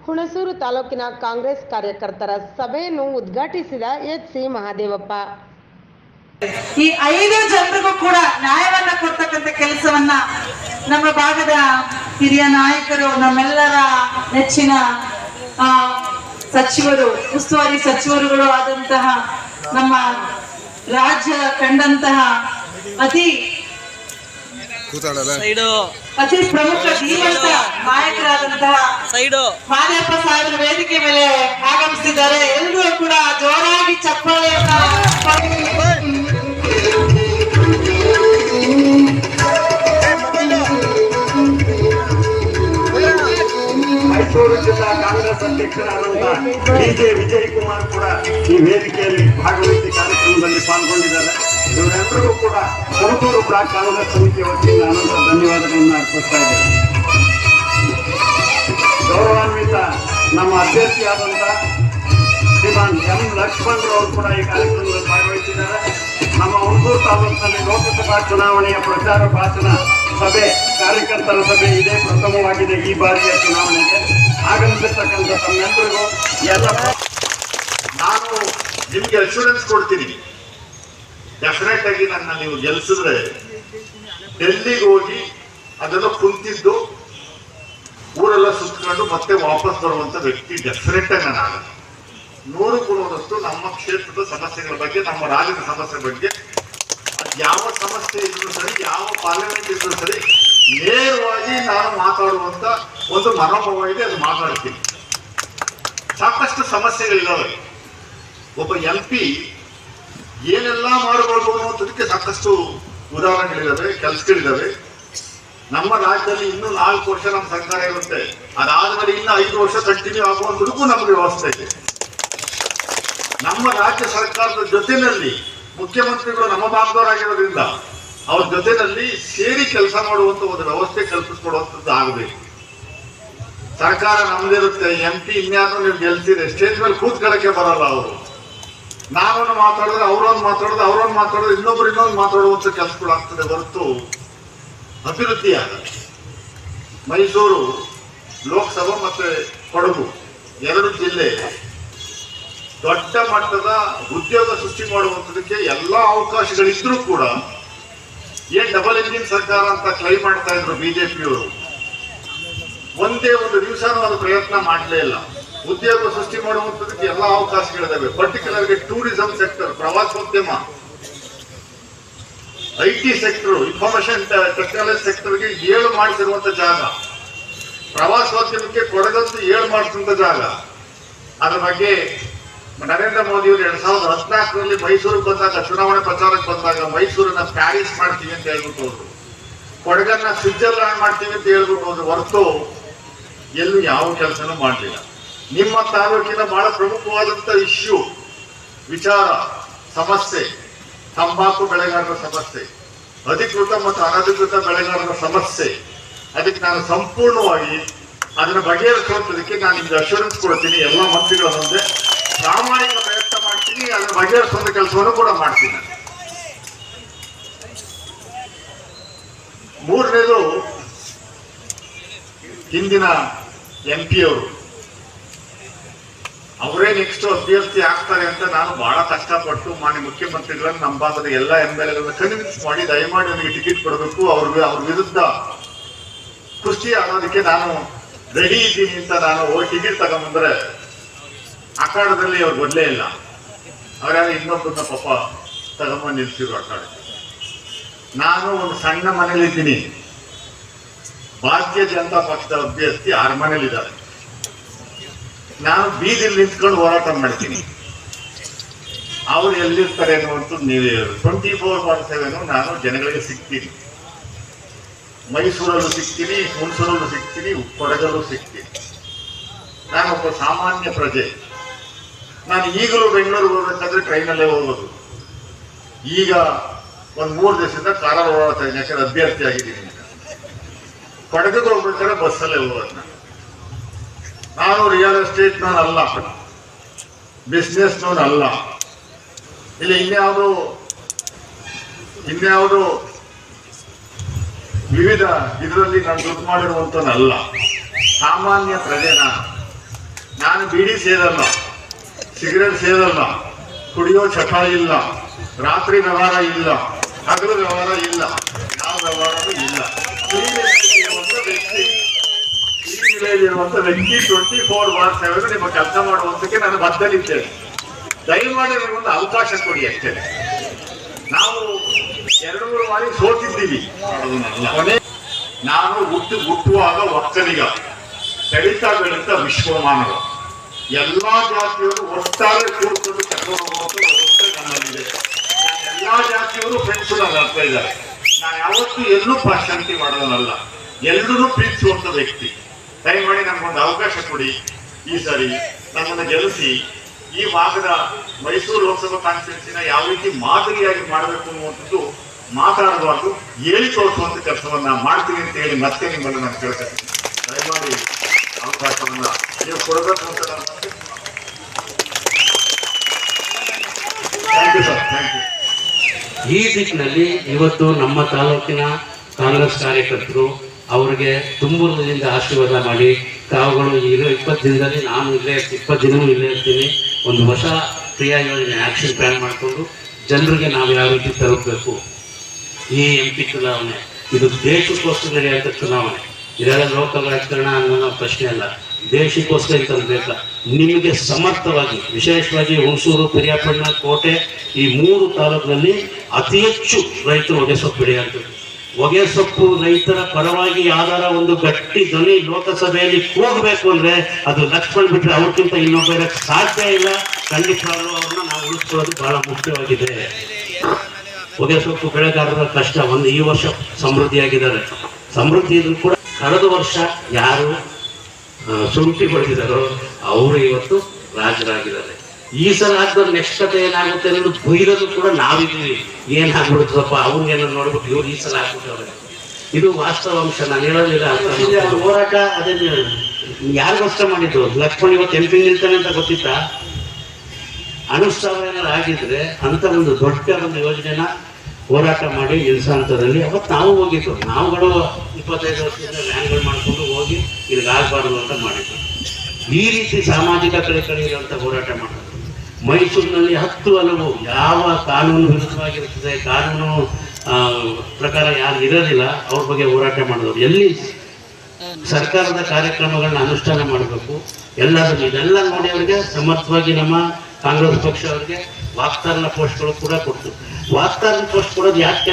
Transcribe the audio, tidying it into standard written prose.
ಹುಣಸೂರು ತಾಲೂಕಿನ ಕಾಂಗ್ರೆಸ್ ಕಾರ್ಯಕರ್ತರ ಸಭೆಯನ್ನು ಉದ್ಘಾಟಿಸಿದ ಎಚ್.ಸಿ. ಮಹದೇವಪ್ಪ. ಈ 5 ಜನರಿಗೂ ಕೂಡ ನ್ಯಾಯವನ್ನ ಕೊಡ್ತಕ್ಕಂಥ ಕೆಲಸವನ್ನ ನಮ್ಮ ಭಾಗದ ಹಿರಿಯ ನಾಯಕರು, ನಮ್ಮೆಲ್ಲರ ನೆಚ್ಚಿನ ಸಚಿವರು, ಉಸ್ತುವಾರಿ ಸಚಿವರುಗಳು ಆದಂತಹ ನಮ್ಮ ರಾಜ್ಯ ಕಂಡಂತಹ ಅತಿ ಪ್ರಮುಖ ಧೀಮಂತ ನಾಯಕರಾದಂತಹ ಮಾದೇವಪ್ಪ ಸಾಹೇಬರ ವೇದಿಕೆ ಮೇಲೆ ಆಗಮಿಸಿದ್ದಾರೆ. ಎಲ್ಲರೂ ಕೂಡ ಜೋರಾಗಿ ಚಪ್ಪಾಳೆಯನ್ನ ಮೈಸೂರು ಜಿಲ್ಲಾ ಕಾಂಗ್ರೆಸ್ ಅಧ್ಯಕ್ಷರಾದಂತಹ ಡಿ.ಜೆ. ವಿಜಯ್ ಕುಮಾರ್ ಕೂಡ ಈ ವೇದಿಕೆಯಲ್ಲಿ ಭಾಗವಹಿಸಿ ಕಾರ್ಯಕ್ರಮದಲ್ಲಿ ಪಾಲ್ಗೊಂಡಿದ್ದಾರೆ. ಇವರೆಲ್ಲರಿಗೂ ಕೂಡ ಹುಣಸೂರು ಬ್ಲಾಕ್ ಕಾಂಗ್ರೆಸ್ ಸಮಿತಿಯ ವತಿಯಿಂದ ಅನಂತ ಧನ್ಯವಾದಗಳನ್ನು ಅರ್ಪಿಸ್ತಾ ಇದ್ದೇವೆ. ಗೌರವಾನ್ವಿತ ನಮ್ಮ ಅಭ್ಯರ್ಥಿಯಾದಂಥ ಶ್ರೀಮಾನ್ ಎಂ. ಲಕ್ಷ್ಮಣರವರು ಕೂಡ ಈ ಕಾರ್ಯಕ್ರಮದಲ್ಲಿ ಭಾಗವಹಿಸಿದ್ದಾರೆ. ನಮ್ಮ ಹುಣಸೂರು ತಾಲೂಕಿನಲ್ಲಿ ಲೋಕಸಭಾ ಚುನಾವಣೆಯ ಪ್ರಚಾರ ಭಾಷಣ ಸಭೆ, ಕಾರ್ಯಕರ್ತರ ಸಭೆ ಇದೇ ಪ್ರಥಮವಾಗಿದೆ. ಈ ಬಾರಿಯ ಚುನಾವಣೆಗೆ ಆಗಮಿಸಿರ್ತಕ್ಕಂಥ ತಮ್ಮೆಲ್ಲರಿಗೂ ನಾನು ನಿಮ್ಗೆ ಅಶ್ಯೂರೆನ್ಸ್ ಕೊಡ್ತೀನಿ, ಡೆಫಿನೆಟ್ ಆಗಿ ನನ್ನ ನೀವು ಗೆಲ್ಸಿದ್ರೆ ಡೆಲ್ಲಿಗೆ ಹೋಗಿ ಅದೆಲ್ಲ ಕುಂತಿದ್ದು ಊರೆಲ್ಲ ಸುತ್ತಕೊಂಡು ಮತ್ತೆ ವಾಪಸ್ ಬರುವಂತ ವ್ಯಕ್ತಿ ಡೆಫಿನೆಟ್ ಆಗಿ ನಾನು ಆಗುತ್ತೆ. 100% ನಮ್ಮ ಕ್ಷೇತ್ರದ ಸಮಸ್ಯೆಗಳ ಬಗ್ಗೆ, ನಮ್ಮ ರಾಜ್ಯದ ಸಮಸ್ಯೆ ಬಗ್ಗೆ, ಯಾವ ಸಮಸ್ಯೆ ಇದ್ರೂ ಸರಿ, ಯಾವ ಪಾರ್ಲಿಮೆಂಟ್ ಇದ್ರೂ ಸರಿ, ನೇರವಾಗಿ ನಾನು ಮಾತಾಡುವಂತ ಒಂದು ಮನೋಭಾವ ಇದೆ, ಅದು ಮಾತಾಡ್ತೀನಿ. ಸಾಕಷ್ಟು ಸಮಸ್ಯೆಗಳಿದ್ದಾವೆ. ಒಬ್ಬ MP ಏನೆಲ್ಲ ಮಾಡಬಹುದು ಅನ್ನೋದಕ್ಕೆ ಸಾಕಷ್ಟು ಉದಾಹರಣೆಗಳಿದ್ದಾವೆ, ಕೆಲಸಗಳಿದ್ದಾವೆ. ನಮ್ಮ ರಾಜ್ಯದಲ್ಲಿ ಇನ್ನೂ 4 ವರ್ಷ ನಮ್ಮ ಸರ್ಕಾರ ಇರುತ್ತೆ. ಅದಾದ್ಮೇಲೆ ಇನ್ನು 5 ವರ್ಷ ಕಂಟಿನ್ಯೂ ಆಗುವಂತದಕ್ಕೂ ನಮಗೆ ವ್ಯವಸ್ಥೆ ಇದೆ. ನಮ್ಮ ರಾಜ್ಯ ಸರ್ಕಾರದ ಜೊತೆಯಲ್ಲಿ ಮುಖ್ಯಮಂತ್ರಿಗಳು ನಮ್ಮ ಭಾಗದವರಾಗಿರೋದ್ರಿಂದ ಅವ್ರ ಜೊತೆಯಲ್ಲಿ ಸೇರಿ ಕೆಲಸ ಮಾಡುವಂತ ಒಂದು ವ್ಯವಸ್ಥೆ ಕಲ್ಪಿಸ್ಕೊಡುವಂಥದ್ದು ಆಗಬೇಕು. ಸರ್ಕಾರ ನಮ್ದಿರುತ್ತೆ, MP ಇನ್ಯಾರು ನೀವು ಗೆಲ್ಸಿದ್ರೆ ಸ್ಟೇಜ್ ಮೇಲೆ ಕೂತ್ಕೊಳ್ಳಕ್ಕೆ ಬರಲ್ಲ. ಅವರು ನಾವೊಂದು ಮಾತಾಡಿದ್ರೆ ಅವರೊಂದು ಮಾತಾಡಿದ್ರೆ ಇನ್ನೊಂದು ಮಾತಾಡುವಂತ ಕೆಲಸಗಳು ಆಗ್ತದೆ ಹೊರತು ಅಭಿವೃದ್ಧಿ ಆಗಲ್ಲ. ಮೈಸೂರು ಲೋಕಸಭಾ ಮತ್ತೆ ಕೊಡಗು 2 ಜಿಲ್ಲೆ ದೊಡ್ಡ ಮಟ್ಟದ ಉದ್ಯೋಗ ಸೃಷ್ಟಿ ಮಾಡುವಂಥದಕ್ಕೆ ಎಲ್ಲಾ ಅವಕಾಶಗಳಿದ್ರೂ ಕೂಡ ಏನ್ ಡಬಲ್ ಇಂಜಿನ್ ಸರ್ಕಾರ ಅಂತ ಕ್ಲೈಮ್ ಮಾಡ್ತಾ ಇದ್ರು ಬಿಜೆಪಿಯವರು, ಒಂದೇ ಒಂದು ದಿವಸನೂ ಅದು ಪ್ರಯತ್ನ ಮಾಡಲೇ ಇಲ್ಲ. ಉದ್ಯೋಗ ಸೃಷ್ಟಿ ಮಾಡುವಂಥದಕ್ಕೆ ಎಲ್ಲಾ ಅವಕಾಶಗಳಿದಾವೆ. ಪರ್ಟಿಕ್ಯುಲರ್ಗೆ ಟೂರಿಸಂ ಸೆಕ್ಟರ್, ಪ್ರವಾಸೋದ್ಯಮ, IT ಸೆಕ್ಟರ್, ಇನ್ಫಾರ್ಮೇಶನ್ ಟೆಕ್ನಾಲಜಿ ಸೆಕ್ಟರ್ಗೆ 7 ಮಾಡಿಸಿರುವಂತ ಜಾಗ, ಪ್ರವಾಸೋದ್ಯಮಕ್ಕೆ ಕೊಡಗಂತೂ 7 ಮಾಡಿಸಿರುವಂತ ಜಾಗ. ಅದ್ರ ಬಗ್ಗೆ ನರೇಂದ್ರ ಮೋದಿ ಅವರು 2014ರಲ್ಲಿ ಮೈಸೂರಿಗೆ ಬಂದಾಗ, ಚುನಾವಣೆ ಪ್ರಚಾರಕ್ಕೆ ಬಂದಾಗ, ಮೈಸೂರನ್ನ ಪ್ಯಾರಿಸ್ ಮಾಡ್ತೀವಿ ಅಂತ ಹೇಳ್ಬಿಟ್ಟು ಹೋದ್ರು, ಕೊಡಗನ್ನ ಸ್ವಿಟ್ಜರ್ಲ್ಯಾಂಡ್ ಮಾಡ್ತೀವಿ ಅಂತ ಹೇಳ್ಬಿಟ್ಟು ಹೋದ್ರು ಹೊರತು ಎಲ್ಲೂ ಯಾವ ಕೆಲಸನೂ ಮಾಡಲಿಲ್ಲ. ನಿಮ್ಮ ತಾಲೂಕಿನ ಬಹಳ ಪ್ರಮುಖವಾದಂತ ಇಶ್ಯೂ, ವಿಚಾರ, ಸಮಸ್ಯೆ, ತಂಬಾಕು ಬೆಳೆಗಾರರ ಸಮಸ್ಯೆ, ಅಧಿಕೃತ ಮತ್ತು ಅನಧಿಕೃತ ಬೆಳೆಗಾರರ ಸಮಸ್ಯೆ, ಅದಕ್ಕೆ ನಾನು ಸಂಪೂರ್ಣವಾಗಿ ಅದನ್ನ ಬಗೆಹರಿಸುವಂತದಕ್ಕೆ ನಾನು ನಿಮ್ಗೆ ಅಶ್ಯೂರೆನ್ಸ್ ಕೊಡ್ತೀನಿ. ಎಲ್ಲ ಮಂತ್ರಿಗಳ ಮುಂದೆ ಪ್ರಾಮಾಣಿಕ ಪ್ರಯತ್ನ ಮಾಡ್ತೀನಿ. ಅದನ್ನ ಬಗೆಹರಿಸುವಂತ ಕೆಲಸವನ್ನು ಕೂಡ ಮಾಡ್ತೀನಿ. 3ನೇದು, ಹಿಂದಿನ MP ಅವರೇ ನೆಕ್ಸ್ಟ್ ಅಭ್ಯರ್ಥಿ ಆಗ್ತಾರೆ ಅಂತ ನಾನು ಬಹಳ ಕಷ್ಟಪಟ್ಟು ಮಾನ್ಯ ಮುಖ್ಯಮಂತ್ರಿಗಳನ್ನು, ನಮ್ಮ ಭಾಗದ ಎಲ್ಲ MLAಗಳನ್ನ ಕನ್ವಿನ್ಸ್ ಮಾಡಿ ದಯಮಾಡಿ ನನಗೆ ಟಿಕೆಟ್ ಕೊಡಬೇಕು, ಅವ್ರ ವಿರುದ್ಧ ಕುಸ್ತಿ ಆಡೋದಕ್ಕೆ ನಾನು ರೆಡಿ ಇದ್ದೀನಿ ಅಂತ ನಾನು ಹೋಗಿ ಟಿಕೆಟ್ ತಗೊಂಬಂದ್ರೆ ಅಖಾಡದಲ್ಲಿ ಅವ್ರು ಬರಲೇ ಇಲ್ಲ. ಅವ್ರ್ಯಾರು ಇನ್ನೊಬ್ಬರನ್ನ ಪಾಪ ತಗೊಂಬಂದು ನಿಲ್ಸಿದ್ರು ಅಖಾಡಕ್ಕೆ. ನಾನು ಒಂದು ಸಣ್ಣ ಮನೇಲಿದ್ದೀನಿ, ಭಾರತೀಯ ಜನತಾ ಪಕ್ಷದ ಅಭ್ಯರ್ಥಿ 6 ಮನೇಲಿದ್ದಾರೆ. ನಾನು ಬೀದಿಯಲ್ಲಿ ನಿಂತ್ಕೊಂಡು ಹೋರಾಟ ಮಾಡ್ತೀನಿ. ಅವ್ರು ಎಲ್ಲಿರ್ತಾರೆ ಅನ್ನುವಂಥದ್ದು ನೀವೇ ಹೇಳಿ. 24/7 ನಾನು ಜನಗಳಿಗೆ ಸಿಗ್ತೀನಿ. ಮೈಸೂರಲ್ಲೂ ಸಿಗ್ತೀನಿ, ಹುಣಸೂರಲ್ಲೂ ಸಿಗ್ತೀನಿ, ಕೊಡಗಲ್ಲೂ ಸಿಗ್ತೀನಿ. ನಾನೊಬ್ಬ ಸಾಮಾನ್ಯ ಪ್ರಜೆ. ನಾನು ಈಗಲೂ ಬೆಂಗಳೂರಿಗೆ ಹೋಗ್ಬೇಕಾದ್ರೆ ಟ್ರೈನಲ್ಲೇ ಹೋಗೋದು. ಈಗ ಒಂದು 3 ದಿವಸದಿಂದ ಕಾರಲ್ಲಿ ಓಡಾಡ್ತಾ ಇದ್ದೀನಿ, ಯಾಕಂದ್ರೆ ಅಭ್ಯರ್ಥಿ ಆಗಿದ್ದೀನಿ. ಕೊಡಗಿಗೆ ಹೋಗ್ಬೇಕಾದ್ರೆ ಬಸ್ಸಲ್ಲೇ ಹೋಗೋದು. ನಾನು ರಿಯಲ್ ಎಸ್ಟೇಟ್ ನೋನ್ ಅಲ್ಲ, ಬಿಸ್ನೆಸ್ ನೋನ್ ಅಲ್ಲ, ಇಲ್ಲ ಇನ್ಯಾವುದು ವಿವಿಧ ಇದರಲ್ಲಿ ನಾನು ದುಡ್ಡು ಮಾಡಿರುವಂತನಲ್ಲ. ಸಾಮಾನ್ಯ ಪ್ರಜೆ ನಾನು. ನಾನು ಬೀಡಿ ಸೇದಲ್ಲ, ಸಿಗರೇಟ್ ಸೇದಲ್ಲ, ಕುಡಿಯೋ ಚಟ ಇಲ್ಲ, ರಾತ್ರಿ ವ್ಯವಹಾರ ಇಲ್ಲ, ಹಗಲು ವ್ಯವಹಾರ ಇಲ್ಲ, ಯಾವ ವ್ಯವಹಾರನೂ ಇಲ್ಲ. ಈ ನಿಲೆಯಲ್ಲಿರುವಂತ ವ್ಯಕ್ತಿ 24/7 ನಿಮ್ಮ ಕೆಲಸ ಮಾಡುವಂತಕ್ಕೆ ನಾನು ಬದ್ಧನಿದ್ದೇನೆ. ದಯಮಾಡಿ ನನಗೊಂದು ಅವಕಾಶ ಕೊಡಿ ಅಷ್ಟೇ. ನಾವು 2-3 ಬಾರಿ ಸೋತಿದ್ದೀವಿ. ಕೊನೆ ನಾನು ಹುಟ್ಟುವಾಗ ಒಕ್ಕಲಿಗ, ಬೆಳೀತಾ ಬೆಳೀತಾ ವಿಶ್ವಮಾನವ. ಎಲ್ಲಾ ಜಾತಿಯವರು ಒಟ್ಟಾರೆ ಕೂಡ್ಕೊಂಡು ಕರ್ಕೊಂಡು ಹೋಗುವಂತ ವ್ಯವಸ್ಥೆ ನಮ್ಮಲ್ಲಿದೆ. ಎಲ್ಲಾ ಜಾತಿಯವರು ಫ್ರೆಂಡ್ಸ್ ನನ್ನ ಹತ್ರ ಇದ್ದಾರೆ. ನಾನು ಯಾವತ್ತೂ ಎಲ್ಲೂ ಪಾಶ್ಚಾತ್ಯ ಮಾಡೋನಲ್ಲ, ಎಲ್ಲರೂ ಪ್ರೀತಿಸುವಂತ ವ್ಯಕ್ತಿ. ದಯಮಾಡಿ ನಮ್ಗೊಂದು ಅವಕಾಶ ಕೊಡಿ. ಈ ಸಾರಿ ನಮ್ಮನ್ನು ಗೆಲ್ಲಿಸಿ ಈ ಭಾಗದ ಮೈಸೂರು ಲೋಕಸಭಾ ಕಾನ್ಸ್ಟಿಟ್ಯೂನ್ಸಿನ ಯಾವ ರೀತಿ ಮಾದರಿಯಾಗಿ ಮಾಡಬೇಕು ಅನ್ನುವಂಥದ್ದು ಮಾತಾಡಬಾರ್ದು, ಹೇಳಿ ತೋರಿಸುವಂತ ಕೆಲಸವನ್ನ ಮಾಡ್ತೀನಿ ಅಂತ ಹೇಳಿ ಮತ್ತೆ ನಿಮ್ಮನ್ನು ನಾನು ಕೇಳ್ತೀನಿ. ದಯಮಾಡಿ ಅವಕಾಶವನ್ನ ನೀವು ಕೊಡಬೇಕು ಅಂತ ನಾನು thank you sir, thank you. ಈ ದಿಕ್ಕಿನಲ್ಲಿ ಇವತ್ತು ನಮ್ಮ ತಾಲೂಕಿನ ಕಾಂಗ್ರೆಸ್ ಕಾರ್ಯಕರ್ತರು ಅವರಿಗೆ ತುಂಬುವುದರಿಂದ ಆಶೀರ್ವಾದ ಮಾಡಿ, ತಾವುಗಳು ಇರೋ 20 ದಿನದಲ್ಲಿ ನಾನು ಇಲ್ಲೇ 20 ದಿನವೂ ಇಲ್ಲೇ ಇರ್ತೀನಿ, ಒಂದು ಹೊಸ ಕ್ರಿಯಾ ಯೋಜನೆ ಆಕ್ಷನ್ ಪ್ಲಾನ್ ಮಾಡಿಕೊಂಡು ಜನರಿಗೆ ನಾವು ಯಾವ ರೀತಿ ತಲುಪಬೇಕು. ಈ MP ಚುನಾವಣೆ ಇದು ದೇಶಕ್ಕೋಸ್ಕರ ನಡೆಯುವಂಥ ಚುನಾವಣೆ, ಇದೆಲ್ಲ ಲೋಕಲ್ ರಾಜಕಾರಣ ಅನ್ನೋ ಪ್ರಶ್ನೆ ಅಲ್ಲ. ದೇಶಕ್ಕೋಸ್ಕರ ತಲುಪಬೇಕು. ನಿಮಗೆ ಸಮರ್ಥವಾಗಿ, ವಿಶೇಷವಾಗಿ ಹುಣಸೂರು, ಪಿರಿಯಾಪಟ್ಟಣ, ಕೋಟೆ ಈ 3 ತಾಲೂಕಿನಲ್ಲಿ ಅತಿ ಹೆಚ್ಚು ರೈತರು ಹೊಗೆಸೊಪ್ಪು ಬೆಳೆಯುವಂಥದ್ದು. ಹೊಗೆಸೊಪ್ಪು ರೈತರ ಪರವಾಗಿ ಯಾವ್ದಾರ ಒಂದು ಗಟ್ಟಿ ಧ್ವನಿ ಲೋಕಸಭೆಯಲ್ಲಿ ಹೋಗಬೇಕು ಅಂದ್ರೆ ಅದು ಲಕ್ಷ್ಮಣ್ ಬಿಟ್ಟರೆ ಅವ್ರಿಗಿಂತ ಇನ್ನೊಬ್ಬ ಇರಕ್ಕೆ ಸಾಧ್ಯ ಇಲ್ಲ. ಖಂಡಿತವಾಗ್ಲೂ ಅವ್ರನ್ನ ನಾವು ಉಳಿಸ್ಕೊಳ್ಳೋದು ಬಹಳ ಮುಖ್ಯವಾಗಿದೆ. ಹೊಗೆಸೊಪ್ಪು ಬೆಳೆಗಾರರ ಕಷ್ಟ ಈ ವರ್ಷ ಸಮೃದ್ಧಿಯಾಗಿದ್ದಾರೆ. ಸಮೃದ್ಧಿ ಇದ್ರೂ ಕೂಡ ಕಳೆದ ವರ್ಷ ಯಾರು ಶುಂಠಿ ಬೆಳೆದಿದ್ದಾರೋ ಅವರು ಇವತ್ತು ರಾಜರಾಗಿದ್ದಾರೆ. ಈ ಸಲ ಆಗಿದ್ರೆ ನೆಕ್ಸ್ಟ್ ಕತೆ ಏನಾಗುತ್ತೆ ಅನ್ನೋದು ಬೈರೋದು ಕೂಡ ನಾವಿದ್ದೀವಿ. ಏನಾಗ್ಬಿಡುತ್ತಪ್ಪ ಅವ್ರಿಗೇನೋ ನೋಡ್ಬಿಟ್ಟು ಇವ್ರು ಈ ಸಲ ಆಗ್ಬಿಟ್ಟವ್ರೆ. ಇದು ವಾಸ್ತವಾಂಶ, ನಾನು ಹೇಳೋದಿಲ್ಲ. ಹೋರಾಟ ಅದೇ ಯಾರಿಗೋಸ್ಕರ ಮಾಡಿದ್ದು? ಲಕ್ಷ್ಮಣ್ ಇವತ್ತು MP ನಿಲ್ತಾನೆ ಅಂತ ಗೊತ್ತಿತ್ತಾ? ಅನುಷ್ಠಾನ ಏನಾರು ಆಗಿದ್ರೆ ಅಂತ ಒಂದು ದೊಡ್ಡ ಒಂದು ಯೋಜನೆನ ಹೋರಾಟ ಮಾಡಿ ನಿಲ್ಸೋಂಥದ್ರಲ್ಲಿ ಅವತ್ತು ನಾವು ಹೋಗಿದ್ದು. ನಾವುಗಳು 25 ವರ್ಷದಿಂದ ವ್ಯಾನ್ಗಳು ಮಾಡಿಕೊಂಡು ಹೋಗಿ ಇಲ್ಲಿಗಾಗಬಾರ್ದು ಅಂತ ಮಾಡಿದ್ದು. ಈ ರೀತಿ ಸಾಮಾಜಿಕ ಕಳಕಳಿ ಇರುವಂಥ ಹೋರಾಟ ಮಾಡೋದು. ಮೈಸೂರಿನಲ್ಲಿ 10 ಹಲವು ಯಾವ ಕಾನೂನು ವಿರುದ್ಧವಾಗಿರ್ತದೆ, ಕಾನೂನು ಪ್ರಕಾರ ಯಾರು ಇರೋದಿಲ್ಲ ಅವ್ರ ಬಗ್ಗೆ ಹೋರಾಟ ಮಾಡೋದು. ಎಲ್ಲಿ ಸರ್ಕಾರದ ಕಾರ್ಯಕ್ರಮಗಳನ್ನ ಅನುಷ್ಠಾನ ಮಾಡಬೇಕು ಎಲ್ಲದನ್ನು ಇದೆಲ್ಲ ನೋಡಿ ಅವರಿಗೆ ಸಮರ್ಥವಾಗಿ ನಮ್ಮ ಕಾಂಗ್ರೆಸ್ ಪಕ್ಷ ಅವರಿಗೆ ವಾಗ್ದಾನ ಪೋಸ್ಟ್ಗಳು ಕೂಡ ಕೊಡ್ತು. ವಾಗ್ದಾನ ಪೋಸ್ಟ್ ಕೊಡೋದು ಯಾಕೆ